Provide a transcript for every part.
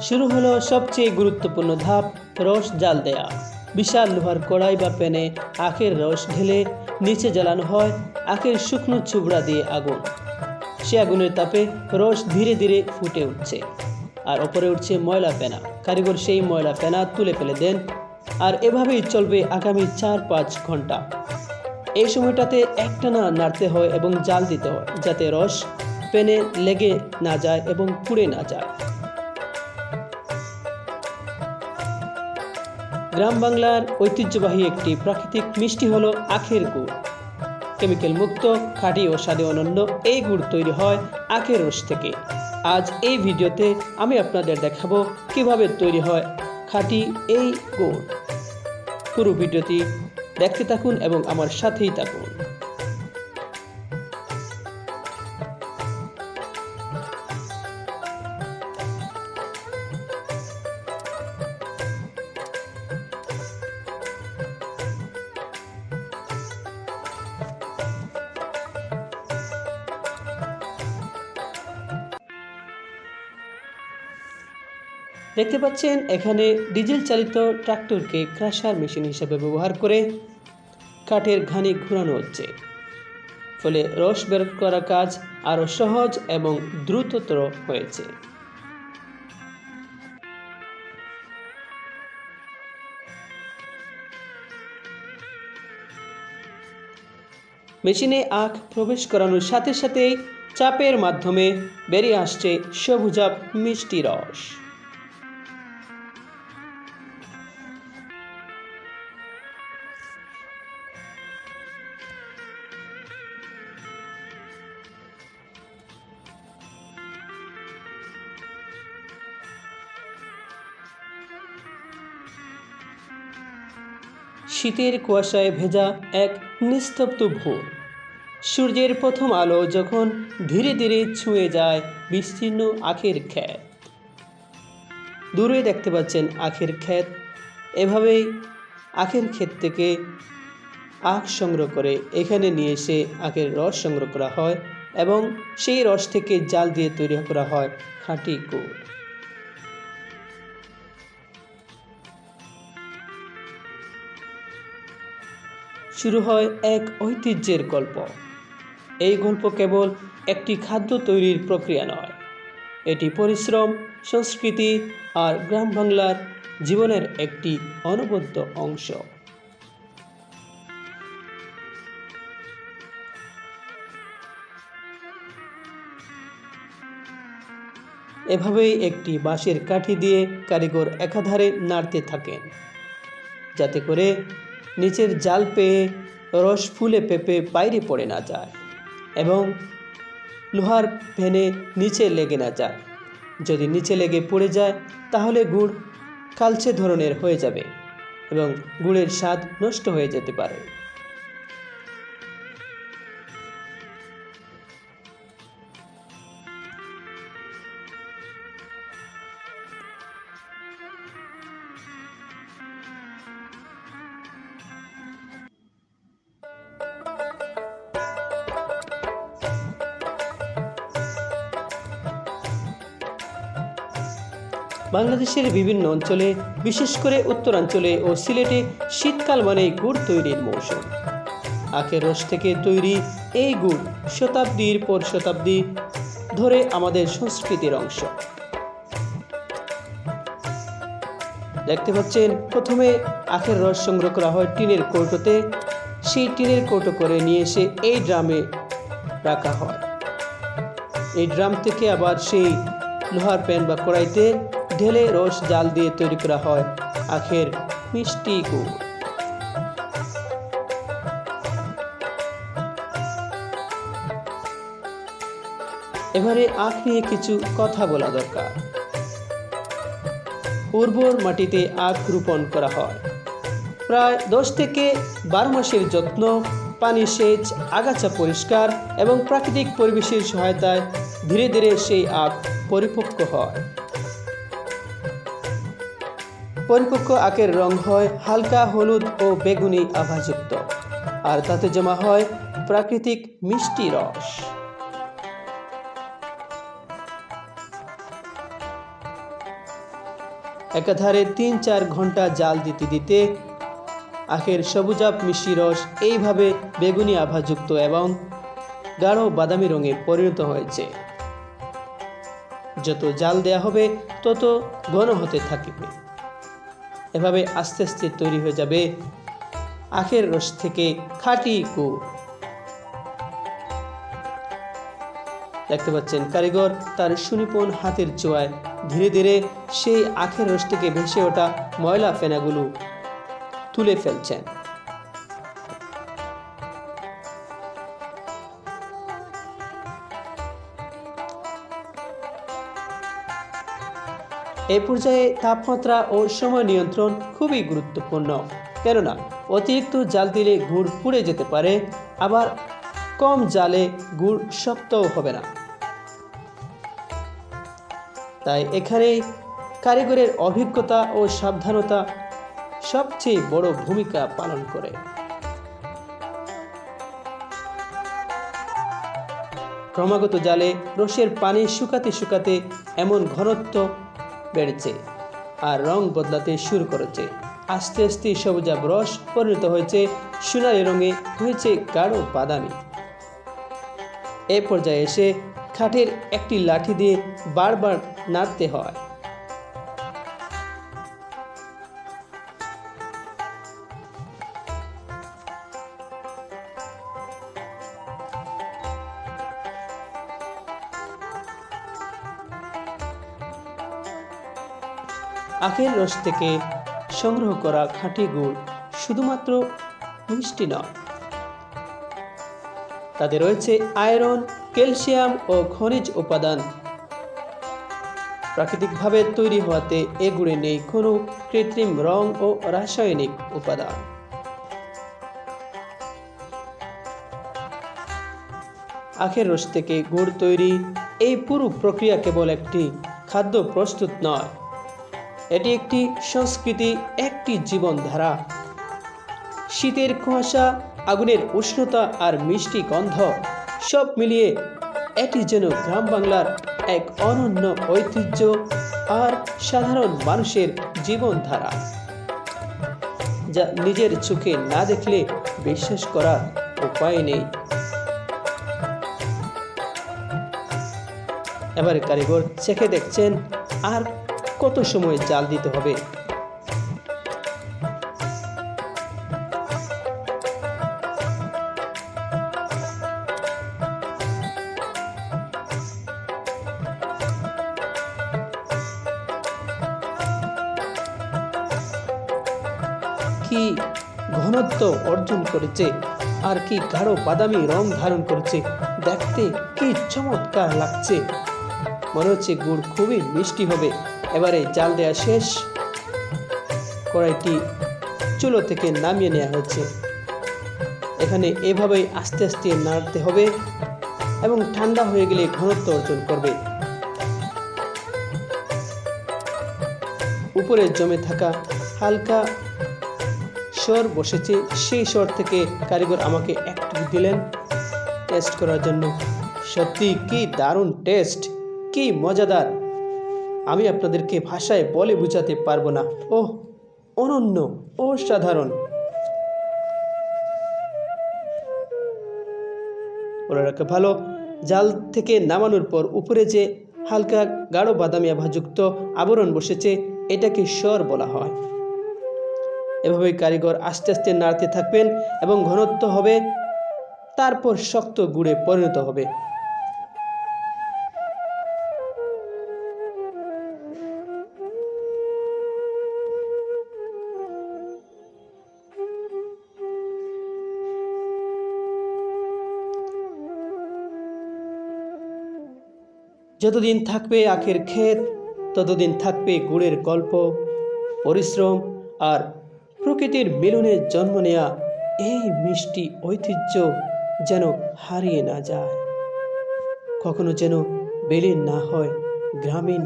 শুরু হলো সবচেয়ে গুরুত্বপূর্ণ ধাপ, রস জাল দেয়া। বিশাল লোহার কড়াই বা প্যানে আখের রস ঢেলে নিচে জ্বালানো হয় আখের শুকনো চুবড়া দিয়ে আগুন। সে আগুনের তাপে রস ধীরে ধীরে ফুটে উঠছে আর ওপরে উঠছে ময়লা ফেনা। কারিগর সেই ময়লা ফেনা তুলে ফেলে দেন আর এভাবেই চলবে আগামী 4-5 ঘন্টা। এই সময়টাতে একটানা নাড়তে হয় এবং জাল দিতে হয় যাতে রস প্যানে লেগে না যায় এবং পুড়ে না যায়। গ্রাম বাংলার ঐতিহ্যবাহী একটি প্রাকৃতিক মিষ্টি হলো আখের গুড়। কেমিক্যাল মুক্ত, খাঁটি ও স্বাদে অনন্য এই গুড় তৈরি হয় আখের রস থেকে। আজ এই ভিডিওতে আমি আপনাদের দেখাবো কিভাবে তৈরি হয় খাঁটি এই গুড়। পুরো ভিডিওটি দেখতে থাকুন এবং আমার সাথেই থাকুন। দেখতে পাচ্ছেন এখানে ডিজেল চালিত ট্রাক্টরকে ক্রাশার মেশিন হিসেবে ব্যবহার করে কাঠের ঘানি ঘোরানো হচ্ছে, ফলে রস বের করার কাজ আরও সহজ এবং দ্রুততর হয়েছে। মেশিনে আখ প্রবেশ করানোর সাথে সাথেই চাপের মাধ্যমে বেরিয়ে আসছে সবুজাব মিষ্টি রস। শীতের কুয়াশায় ভেজা এক নিস্তব্ধ ভোর। সূর্যের প্রথম আলো যখন ধীরে ধীরে ছুঁয়ে যায় বিস্তীর্ণ আখের ক্ষেত। দূরে দেখতে পাচ্ছেন আখের ক্ষেত। এভাবেই আখের ক্ষেত থেকে আখ সংগ্রহ করে এখানে নিয়ে এসে আখের রস সংগ্রহ করা হয় এবং সেই রস থেকে জাল দিয়ে তৈরি করা হয় খাঁটি গুড়। শুরু হয় এক ঐতিহ্যের গল্প। এই গল্প কেবল একটি খাদ্য তৈরির প্রক্রিয়া নয়, এটি পরিশ্রম, সংস্কৃতি আর গ্রাম বাংলার জীবনের একটি অনবদ্য অংশ। এভাবেই একটি বাঁশের কাঠি দিয়ে কারিগর একাধারে নাড়তে থাকেন যাতে করে নিচের জাল পেয়ে রস ফুলে পেঁপে বাইরে পড়ে না যায় এবং লোহার ভেনে নিচে লেগে না যায়। যদি নিচে লেগে পড়ে যায় তাহলে গুড় কালচে ধরনের হয়ে যাবে এবং গুড়ের স্বাদ নষ্ট হয়ে যেতে পারে। বাংলাদেশের বিভিন্ন অঞ্চলে, বিশেষ করে উত্তরাঞ্চলে ও সিলেটে শীতকাল মানেই গুড় তৈরির মৌসুম। আখের রস থেকে তৈরি এই গুড় শতাব্দীর পর শতাব্দী ধরে আমাদের সংস্কৃতির অংশ। দেখতে পাচ্ছেন প্রথমে আখের রস সংগ্রহ করা হয় টিনের কৌটোতে। সেই টিনের কৌটো করে নিয়ে এসে এই ড্রামে রাখা হয়। এই ড্রাম থেকে আবার সেই লোহার প্যান বা কড়াইতে ঢেলে রস জাল দিয়ে তৈরি করা হয় আখের মিষ্টি গুড়। এবারে আখ নিয়ে কিছু কথা বলা দরকার। উর্বর মাটিতে আখ রোপণ করা হয়। প্রায় 10 থেকে 12 মাসের যত্ন, পানি সেচ, আগাছা পরিষ্কার এবং প্রাকৃতিক পরিবেশের সহায়তায় ধীরে ধীরে সেই আখ পরিপক্ক হয়। পরিপক্ক আখের রং হয় হালকা হলুদ ও বেগুনি আভাযুক্ত, আর তাতে জমা হয় প্রাকৃতিক মিষ্টি রস। একাধারে ৩-৪ ঘন্টা জাল দিতে দিতে আখের সবুজাভ মিষ্টি রস এইভাবে বেগুনি আভাযুক্ত এবং গাঢ় বাদামি রঙে পরিণত হয়েছে। যত জাল দেয়া হবে তত ঘন হতে থাকবে। এভাবে আস্তে আস্তে তৈরি হয়ে যাবে আখের রস থেকে খাঁটি গুড়। দেখতে পাচ্ছেন কারিগর তার সুনিপুণ হাতের ছোঁয়ায় ধীরে ধীরে সেই আখের রস থেকে ভেসে ওঠা ময়লা ফেনাগুলো তুলে ফেলছেন। এই পর্যায়ে তাপমাত্রা ও সময় নিয়ন্ত্রণ খুবই গুরুত্বপূর্ণ, কেননা অতিরিক্ত জাল দিলে গুড় পুড়ে যেতে পারে, আবার কম জালে গুড় শক্তও হবে না। তাই এখানে কারিগরের অভিজ্ঞতা ও সাবধানতা সবচেয়ে বড় ভূমিকা পালন করে। ক্রমাগত জালে রসের পানি শুকাতে শুকাতে এমন ঘনত্ব বেড়েছে আর রং বদলাতে শুরু করেছে। আস্তে আস্তে সবুজাভ রস পরিণত হয়েছে সোনালি রঙে, হয়েছে গাঢ় বাদামি। এ পর্যায়ে এসে কাঠের একটি লাঠি দিয়ে বারবার নাড়তে হয়। আখের রস থেকে সংগ্রহ করা খাঁটি গুড় শুধুমাত্র মিষ্টি নয়, তাতে রয়েছে আয়রন, ক্যালসিয়াম ও খনিজ উপাদান। প্রাকৃতিকভাবে তৈরি হওয়াতে এ গুড়ে নেই কোনো কৃত্রিম রং ও রাসায়নিক উপাদান। আখের রস থেকে গুড় তৈরি এই পুরো প্রক্রিয়া কেবল একটি খাদ্য প্রস্তুত নয়, এটি একটি সংস্কৃতি, একটি জীবনধারা। শীতের কুয়াশা, আগুনের উষ্ণতা আর মিষ্টি গন্ধ সব মিলিয়ে এটি যেন গ্রাম বাংলার এক অনন্য ঐতিহ্য আর সাধারণ মানুষের জীবনধারা, যা নিজের চোখে না দেখলে বিশ্বাস করার উপায় নেই। এবারে কারিগর চেখে দেখছেন আর কত সময় জাল দিতে হবে। কি ঘনত্ব অর্জন করেছে আর কি গাঢ় বাদামি রং ধারণ করেছে, দেখতে কি চমৎকার লাগছে। মনে হচ্ছে গুড় খুবই মিষ্টি হবে। এবারে জাল দেওয়া শেষ, কড়াইটি চুলো থেকে নামিয়ে নেওয়া হয়েছে। এখানে এভাবেই আস্তে আস্তে নাড়তে হবে এবং ঠান্ডা হয়ে গেলে ঘনত্ব অর্জন করবে। উপরে জমে থাকা হালকা সর বসেছে, সেই সর থেকে কারিগর আমাকে একটু দিলেন টেস্ট করার জন্য। সত্যি কি দারুণ টেস্ট, কি মজাদার, আমি আপনাদেরকে ভাষায় বলে বোঝাতে পারবো না। ওহ, অনন্য, অসাধারণ। বলে রাখা ভালো, জাল থেকে নামানোর পর উপরে যে হালকা গাঢ় বাদামি আভাযুক্ত আবরণ বসেছে, এটাকে সর বলা হয়। এভাবে কারিগর আস্তে আস্তে নাড়তে থাকবেন এবং ঘনত্ব হবে, তারপর শক্ত গুড়ে পরিণত হবে। যতদিন থাকবে আখের ক্ষেত, ততদিন থাকবে গুড়ের গল্প, পরিশ্রম আর প্রকৃতির মিলনে জন্ম নেয়া এই মিষ্টি ঐতিহ্য যেন হারিয়ে না যায়, কখনো যেন বিলীন না হয় গ্রামীণ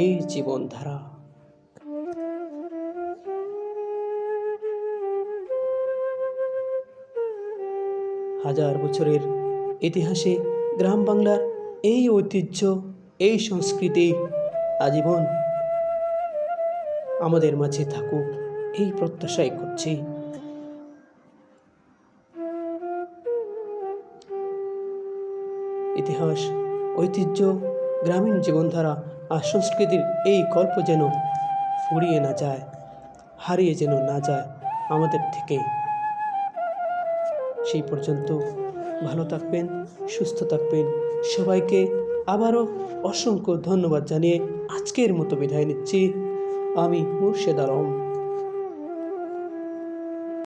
এই জীবনধারা। হাজার বছরের ইতিহাসে গ্রাম বাংলার এই ঐতিহ্য, এই সংস্কৃতি আজীবন আমাদের মাঝে থাকুক, এই প্রত্যাশাই করছি। ইতিহাস, ঐতিহ্য, গ্রামীণ জীবনধারা আর সংস্কৃতির এই গল্প যেন ফুরিয়ে না যায়, হারিয়ে যেন না যায় আমাদের থেকে। সেই পর্যন্ত ভালো থাকবেন, সুস্থ থাকবেন। সবাইকে আবারও অসংখ্য ধন্যবাদ জানিয়ে আজকের মতো বিদায় নিচ্ছি। আমি মুর্শেদ আলম।